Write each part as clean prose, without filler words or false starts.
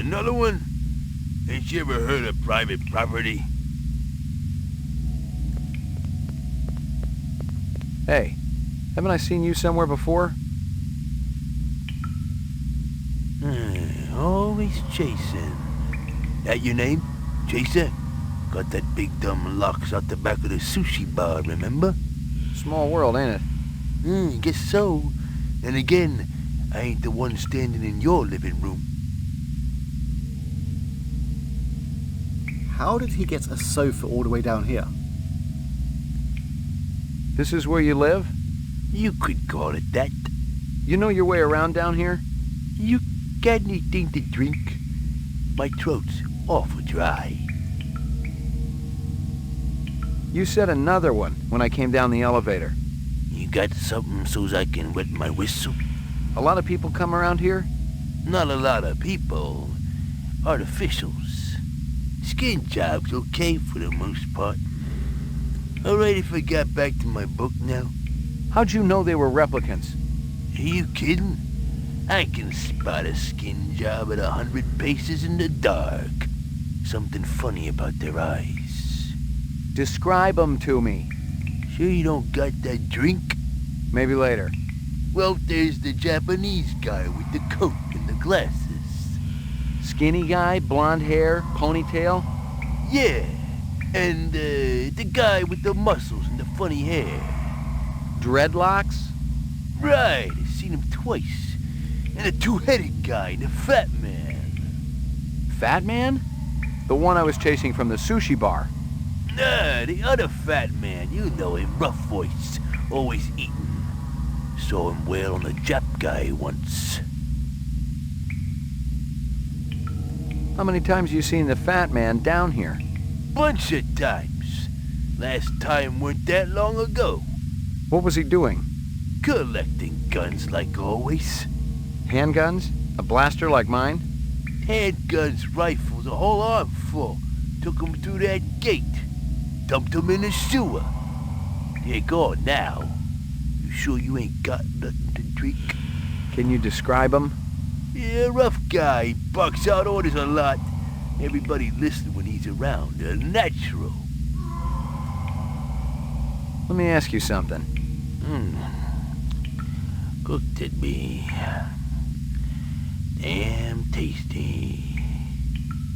Another one? Ain't you ever heard of private property? Hey, haven't I seen you somewhere before? Always chasing. That your name? Chaser? Got that big dumb locks out the back of the sushi bar, remember? Small world, ain't it? Guess so. And again, I ain't the one standing in your living room. How did he get a sofa all the way down here? This is where you live? You could call it that. You know your way around down here? You got anything to drink? My throat's awful dry. You said another one when I came down the elevator. You got something so's I can wet my whistle? A lot of people come around here? Not a lot of people. Artificials. Skin job's okay for the most part. Alright if I got back to my book now. How'd you know they were replicants? Are you kidding? I can spot a skin job at 100 paces in the dark. Something funny about their eyes. Describe them to me. Sure you don't got that drink? Maybe later. Well, there's the Japanese guy with the coat and the glasses. Skinny guy, blonde hair, ponytail? Yeah, and the guy with the muscles and the funny hair. Dreadlocks? Right, I've seen him twice. And a two-headed guy, and a fat man. Fat man? The one I was chasing from the sushi bar. Nah, the other fat man. You know him, rough voice, always eating. Saw him wail on the Jap guy once. How many times you seen the fat man down here? Bunch of times. Last time weren't that long ago. What was he doing? Collecting guns like always. Handguns? A blaster like mine? Handguns, rifles, a whole armful. Took 'em through that gate. Dumped 'em in the sewer. They're gone now. You sure you ain't got nothing to drink? Can you describe him? Yeah, rough guy. He barks out orders a lot. Everybody listens when he's around. A natural. Let me ask you something. Cooked it be. Damn tasty.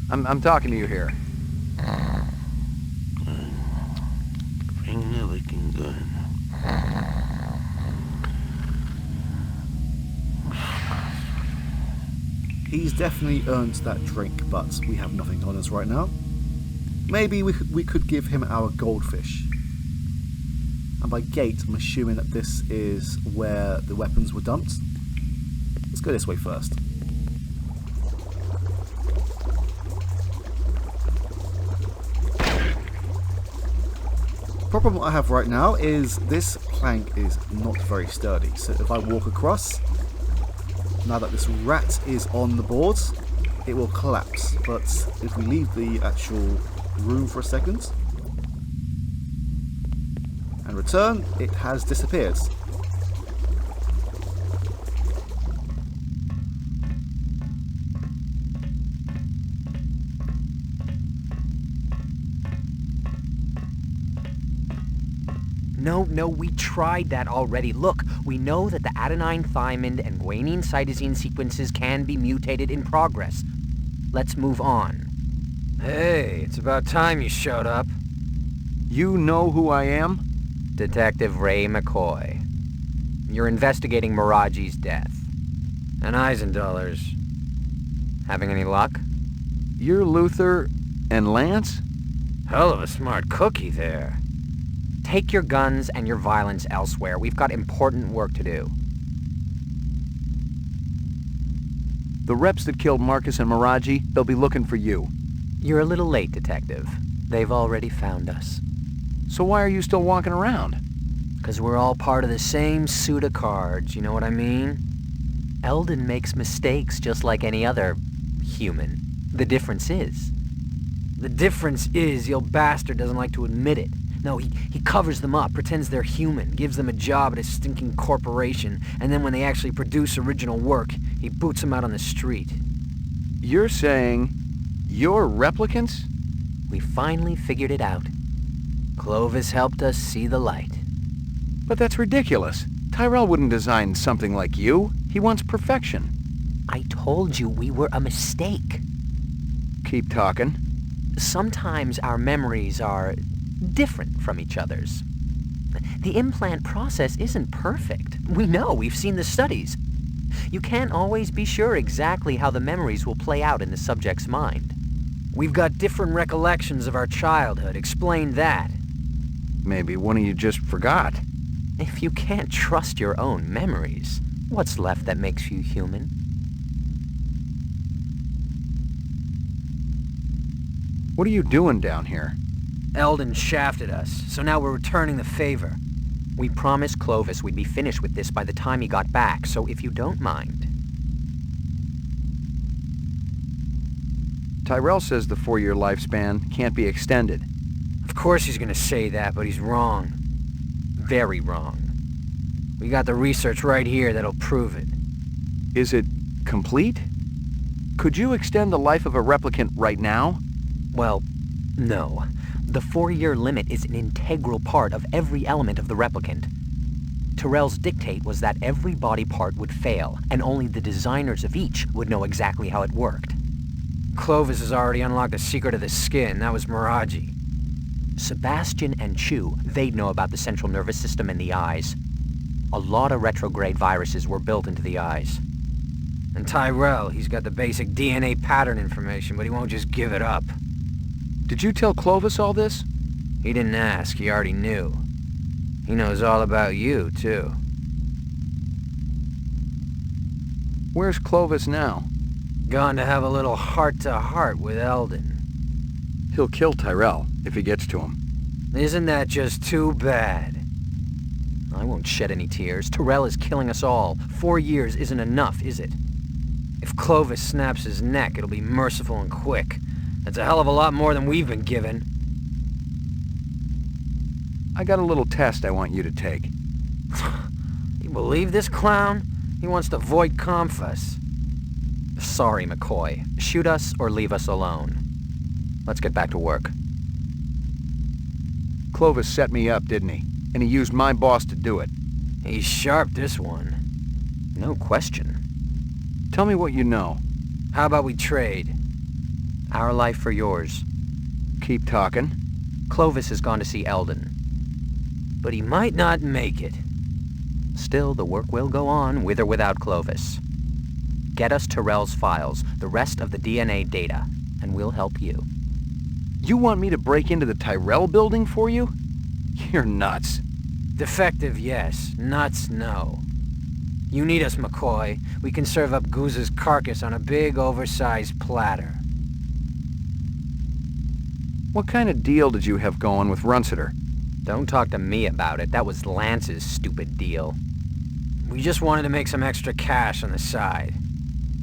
I'm talking to you here. Finger looking good. He's definitely earned that drink, but we have nothing on us right now. Maybe we could give him our goldfish. And by gate, I'm assuming that this is where the weapons were dumped. Let's go this way first. Problem I have right now is this plank is not very sturdy, so if I walk across, now that this rat is on the board, it will collapse. But if we leave the actual room for a second and return, it has disappeared. No, we tried that already. Look, we know that the adenine, thymine, and guanine cytosine sequences can be mutated in progress. Let's move on. Hey, it's about time you showed up. You know who I am? Detective Ray McCoy. You're investigating Miraji's death. And Eisendoller's. Having any luck? You're Luther and Lance? Hell of a smart cookie there. Take your guns and your violence elsewhere. We've got important work to do. The reps that killed Marcus and Miraji, they'll be looking for you. You're a little late, Detective. They've already found us. So why are you still walking around? 'Cause we're all part of the same suit of cards, you know what I mean? Eldon makes mistakes just like any other human. The difference is your bastard doesn't like to admit it. No, he covers them up, pretends they're human, gives them a job at a stinking corporation, and then when they actually produce original work, he boots them out on the street. You're saying you're replicants? We finally figured it out. Clovis helped us see the light. But that's ridiculous. Tyrell wouldn't design something like you. He wants perfection. I told you we were a mistake. Keep talking. Sometimes our memories are different from each other's. The implant process isn't perfect. We know, we've seen the studies. You can't always be sure exactly how the memories will play out in the subject's mind. We've got different recollections of our childhood. Explain that. Maybe one of you just forgot. If you can't trust your own memories, what's left that makes you human? What are you doing down here? Eldon shafted us, so now we're returning the favor. We promised Clovis we'd be finished with this by the time he got back, so if you don't mind. Tyrell says the 4-year lifespan can't be extended. Of course he's gonna say that, but he's wrong. Very wrong. We got the research right here that'll prove it. Is it complete? Could you extend the life of a replicant right now? Well, no. The 4-year limit is an integral part of every element of the replicant. Tyrell's dictate was that every body part would fail, and only the designers of each would know exactly how it worked. Clovis has already unlocked the secret of the skin. That was Miraji. Sebastian and Chu, they'd know about the central nervous system and the eyes. A lot of retrograde viruses were built into the eyes. And Tyrell, he's got the basic DNA pattern information, but he won't just give it up. Did you tell Clovis all this? He didn't ask, he already knew. He knows all about you, too. Where's Clovis now? Gone to have a little heart-to-heart with Eldon. He'll kill Tyrell if he gets to him. Isn't that just too bad? I won't shed any tears. Tyrell is killing us all. 4 years isn't enough, is it? If Clovis snaps his neck, it'll be merciful and quick. That's a hell of a lot more than we've been given. I got a little test I want you to take. You believe this clown? He wants to void Confus. Sorry, McCoy. Shoot us or leave us alone. Let's get back to work. Clovis set me up, didn't he? And he used my boss to do it. He's sharp, this one. No question. Tell me what you know. How about we trade? Our life for yours. Keep talking. Clovis has gone to see Eldon. But he might not make it. Still, the work will go on, with or without Clovis. Get us Tyrell's files, the rest of the DNA data, and we'll help you. You want me to break into the Tyrell building for you? You're nuts. Defective, yes. Nuts, no. You need us, McCoy. We can serve up Goose's carcass on a big, oversized platter. What kind of deal did you have going with Runciter? Don't talk to me about it. That was Lance's stupid deal. We just wanted to make some extra cash on the side.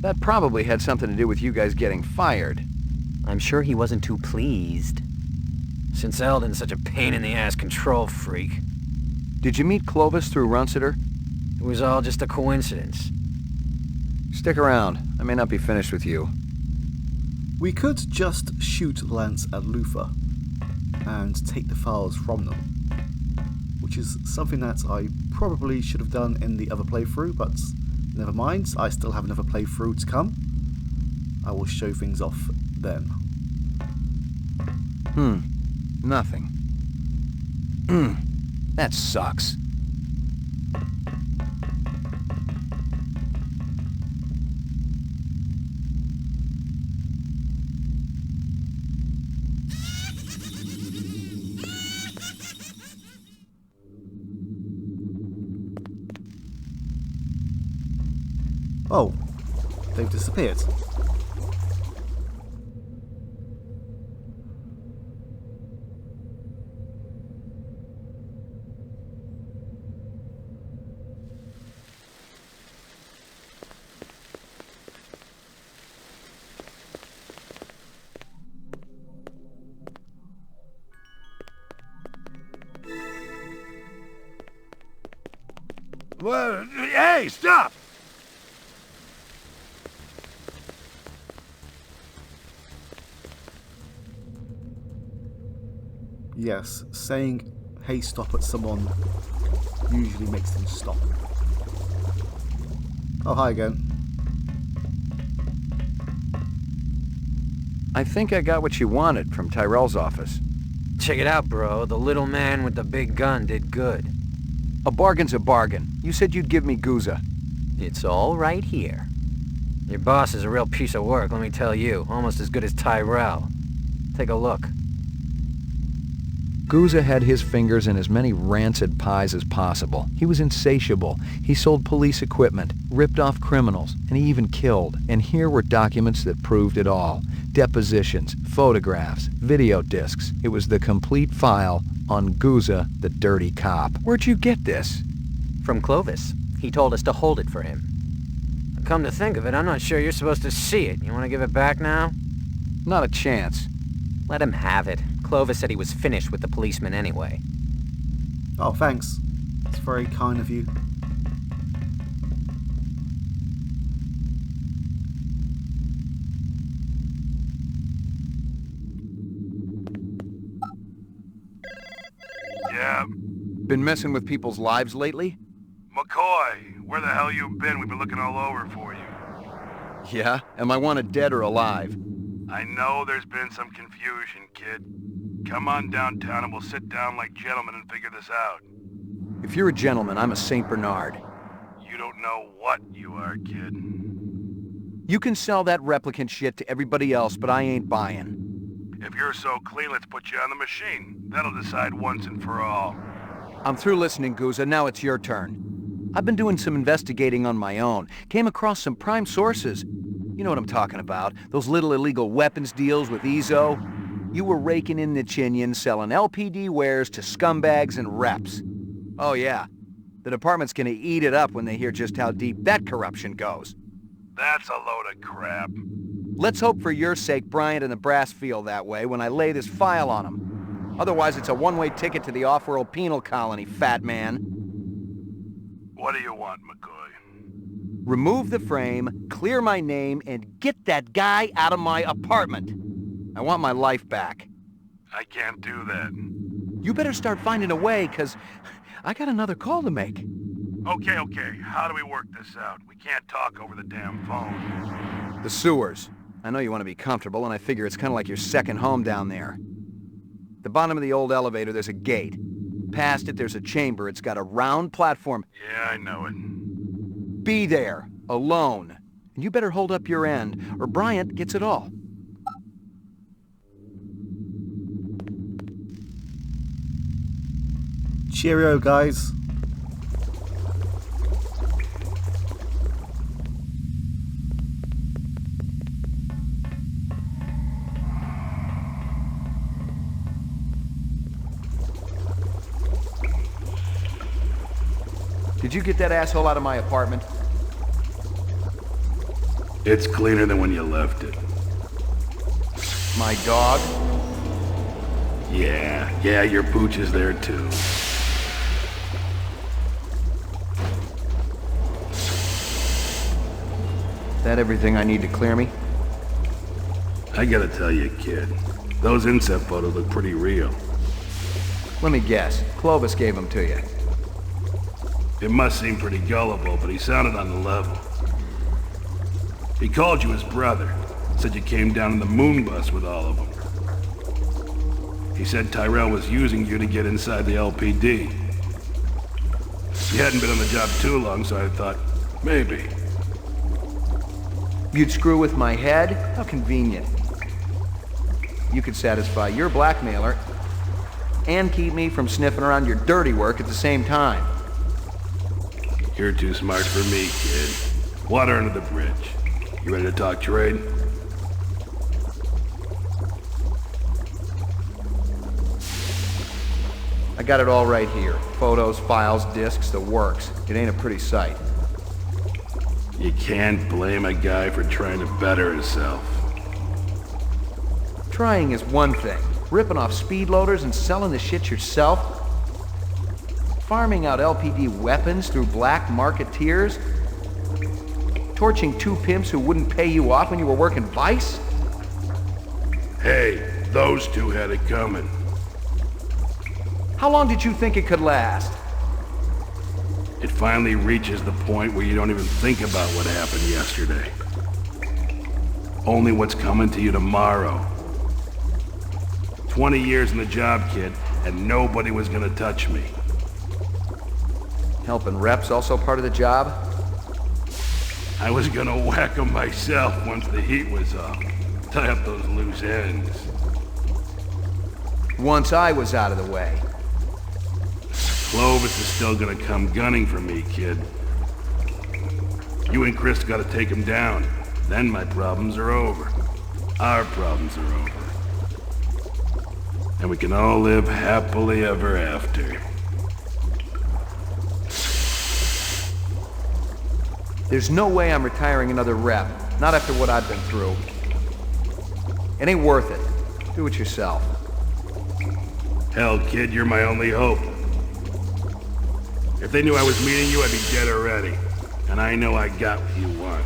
That probably had something to do with you guys getting fired. I'm sure he wasn't too pleased. Since Eldon's such a pain-in-the-ass control freak. Did you meet Clovis through Runciter? It was all just a coincidence. Stick around. I may not be finished with you. We could just shoot Lance and Luther and take the files from them, which is something that I probably should have done in the other playthrough, but never mind, I still have another playthrough to come. I will show things off then. Nothing. That sucks. Oh, they've disappeared. Well, hey, stop! Yes, saying, hey, stop at someone usually makes them stop. Oh, hi again. I think I got what you wanted from Tyrell's office. Check it out, bro. The little man with the big gun did good. A bargain's a bargain. You said you'd give me Guza. It's all right here. Your boss is a real piece of work, let me tell you. Almost as good as Tyrell. Take a look. Guza had his fingers in as many rancid pies as possible. He was insatiable. He sold police equipment, ripped off criminals, and he even killed. And here were documents that proved it all. Depositions, photographs, video discs. It was the complete file on Guza, the dirty cop. Where'd you get this? From Clovis. He told us to hold it for him. Come to think of it, I'm not sure you're supposed to see it. You want to give it back now? Not a chance. Let him have it. Clovis said he was finished with the policeman anyway. Oh, thanks. It's very kind of you. Yeah, Been messing with people's lives lately? McCoy, where the hell you been? We've been looking all over for you. Yeah? Am I wanted dead or alive? I know there's been some confusion, kid. Come on downtown and we'll sit down like gentlemen and figure this out. If you're a gentleman, I'm a Saint Bernard. You don't know what you are, kid. You can sell that replicant shit to everybody else, but I ain't buying. If you're so clean, let's put you on the machine. That'll decide once and for all. I'm through listening, Guza. Now it's your turn. I've been doing some investigating on my own. Came across some prime sources. You know what I'm talking about. Those little illegal weapons deals with Ezo. You were raking in the chinion, selling LPD wares to scumbags and reps. Oh yeah. The department's gonna eat it up when they hear just how deep that corruption goes. That's a load of crap. Let's hope for your sake Bryant and the brass feel that way when I lay this file on them. Otherwise, it's a one-way ticket to the off-world penal colony, fat man. What do you want, McCoy? Remove the frame, clear my name, and get that guy out of my apartment. I want my life back. I can't do that. You better start finding a way, 'cause I got another call to make. Okay. How do we work this out? We can't talk over the damn phone. The sewers. I know you want to be comfortable, and I figure it's kind of like your second home down there. The bottom of the old elevator, there's a gate. Past it, there's a chamber. It's got a round platform. Yeah, I know it. Be there, alone. And you better hold up your end, or Bryant gets it all. Cheerio, guys. Did you get that asshole out of my apartment? It's cleaner than when you left it. My dog? Yeah, your pooch is there too. That everything I need to clear me? I gotta tell you, kid, those inset photos look pretty real. Let me guess. Clovis gave them to you. It must seem pretty gullible, but he sounded on the level. He called you his brother, said you came down in the moon bus with all of them. He said Tyrell was using you to get inside the LPD. You hadn't been on the job too long, so I thought, maybe. You'd screw with my head? How convenient. You could satisfy your blackmailer and keep me from sniffing around your dirty work at the same time. You're too smart for me, kid. Water under the bridge. You ready to talk trade? I got it all right here. Photos, files, discs, the works. It ain't a pretty sight. You can't blame a guy for trying to better himself. Trying is one thing. Ripping off speed loaders and selling the shit yourself? Farming out LPD weapons through black marketeers? Torching two pimps who wouldn't pay you off when you were working Vice? Hey, those two had it coming. How long did you think it could last? It finally reaches the point where you don't even think about what happened yesterday. Only what's coming to you tomorrow. 20 years in the job, kid, and nobody was gonna touch me. Helping reps also part of the job? I was gonna whack 'em myself once the heat was off. Tie up those loose ends. Once I was out of the way. Clovis is still gonna come gunning for me, kid. You and Chris gotta take him down. Then my problems are over. Our problems are over. And we can all live happily ever after. There's no way I'm retiring another rep. Not after what I've been through. It ain't worth it. Do it yourself. Hell, kid, you're my only hope. If they knew I was meeting you, I'd be dead already. And I know I got what you want.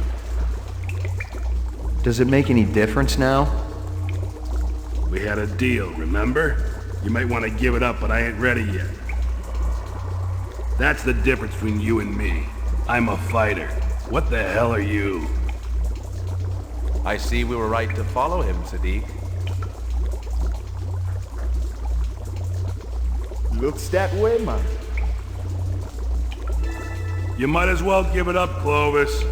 Does it make any difference now? We had a deal, remember? You might want to give it up, but I ain't ready yet. That's the difference between you and me. I'm a fighter. What the hell are you? I see we were right to follow him, Sadiq. Looks that way, man. You might as well give it up, Clovis.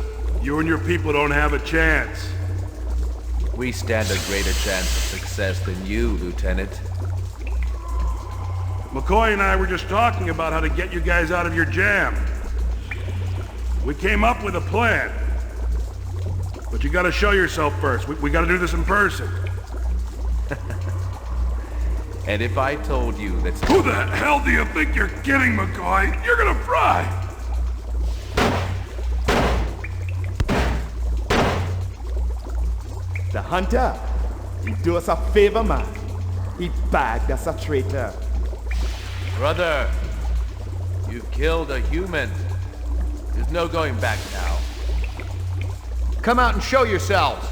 You and your people don't have a chance. We stand a greater chance of success than you, Lieutenant. McCoy and I were just talking about how to get you guys out of your jam. We came up with a plan. But you gotta show yourself first. We gotta do this in person. And if I told you that... Who the hell do you think you're kidding, McCoy? You're gonna fry! The hunter, he do us a favor, man. He bagged us a traitor. Brother, you've killed a human. There's no going back now. Come out and show yourselves!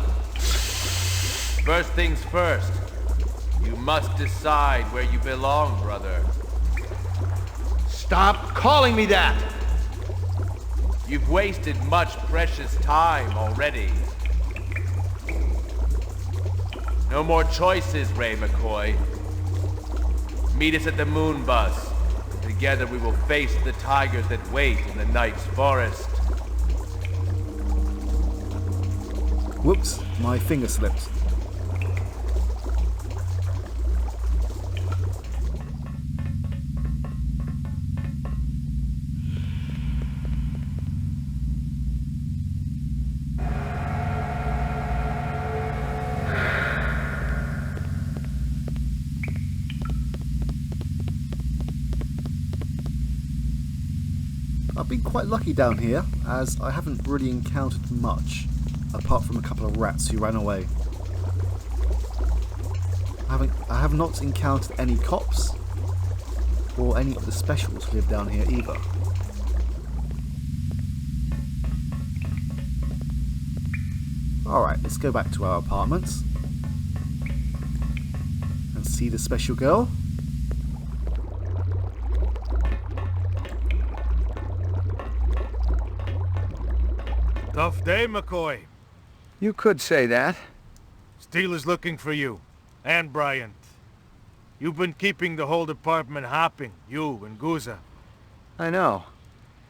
First things first. You must decide where you belong, brother. Stop calling me that! You've wasted much precious time already. No more choices, Ray McCoy. Meet us at the moon bus. Together we will face the tigers that wait in the night's forest. Whoops, my finger slipped. I've been quite lucky down here, as I haven't really encountered much, apart from a couple of rats who ran away. I have not encountered any cops, or any of the specials who live down here either. Alright, let's go back to our apartments, and see the special girl. Tough day, McCoy. You could say that. Steele is looking for you. And Bryant. You've been keeping the whole department hopping, you and Guza. I know.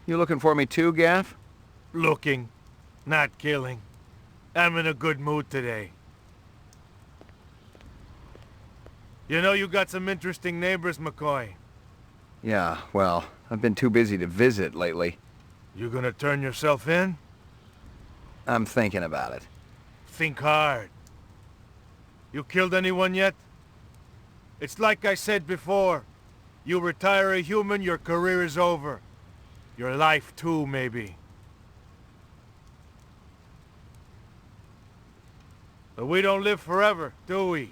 You looking for me too, Gaff? Looking, not killing. I'm in a good mood today. You know you got some interesting neighbors, McCoy. Yeah, well, I've been too busy to visit lately. You gonna turn yourself in? I'm thinking about it. Think hard. You killed anyone yet? It's like I said before. You retire a human, your career is over. Your life too, maybe. But we don't live forever, do we?